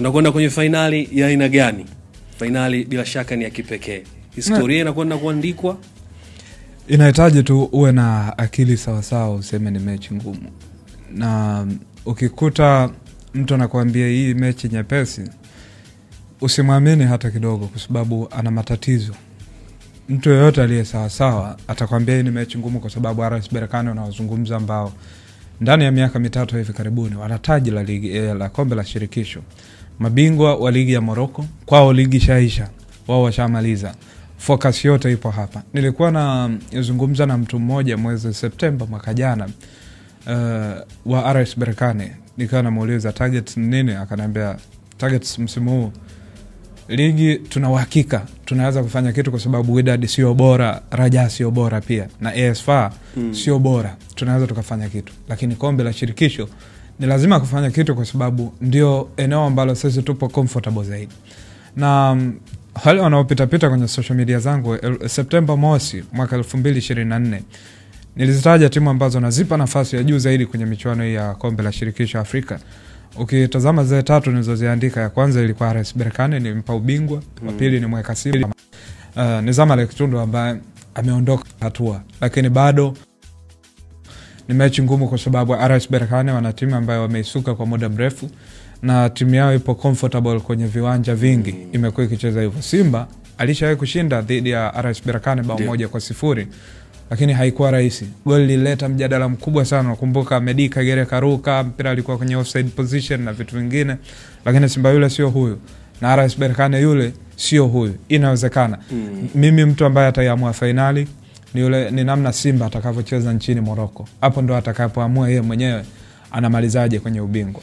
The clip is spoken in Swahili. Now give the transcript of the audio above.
Tunakwenda kwenye finali ya aina gani? Finali bila shaka ni ya kipekee. Historia inakwenda kuandikwa. Inahitaji tu uwe na akili sawa sawa useme ni mechi ngumu. Na ukikuta mtu anakuambia hii mechi nyepesi, usimwamini hata kidogo kwa sababu ana matatizo. Mtu yeyote aliye sawa sawa atakwambia hii ni mechi ngumu kwa sababu RS Berkane wanazungumza ambao ndani ya miaka mitatu hivi karibuni wanataji la ligi la kombe la shirikisho. Mabingwa wa ligi ya Morocco, kwao ligi shaisha, wao washamaliza. Focus yote ipo hapa. Nilikuwa na zungumza na mtu mmoja mwezi Septemba mwaka jana wa RS Berkane. Nikawa namuuliza targets nini, akaniambia targets msimu huu ligi tuna uhakika tunaweza kufanya kitu kwa sababu Wydad sio bora, Raja sio bora pia na AS FAR sio bora, tunaweza tukafanya kitu. Lakini kombe la shirikisho ni lazima kufanya kitu kwa sababu ndio eneo ambalo sisi tupo comfortable zaidi. Na wale wanaopita kwenye social media zangu Septemba mosi mwaka 2024 nilizitaja timu ambazo nazipa nafasi ya juu zaidi kwenye michuano ya kombe la shirikisho Afrika. Ukitazama zile tatu nilizoziandika, ya kwanza ilikuwa RS Berkane, nilimpa ubingwa. Wa pili ni Mweka Simba, ni Zamalek Tundu ambaye ameondoka hatua, lakini bado ni mechi ngumu kwa sababu RS Berkane wana timu ambayo wameisuka kwa muda mrefu na timu yao ipo comfortable kwenye viwanja vingi, imekuwa ikicheza hivyo. Simba alishawahi kushinda dhidi ya RS Berkane bao 1-0, lakini haikuwa rahisi. Goli lilileta mjadala mkubwa sana. Nakumbuka Medi Kagere karuka, mpira alikuwa kwenye offside position na vitu vingine, lakini Simba yule sio huyu na RS Berkane yule sio huyu. Inawezekana. Mimi mtu ambaye ataiamua finali ni yule, ni namna Simba atakavyocheza nchini Morocco. Hapo ndo atakapoamua yeye mwenyewe anamalizaje kwenye ubingwa.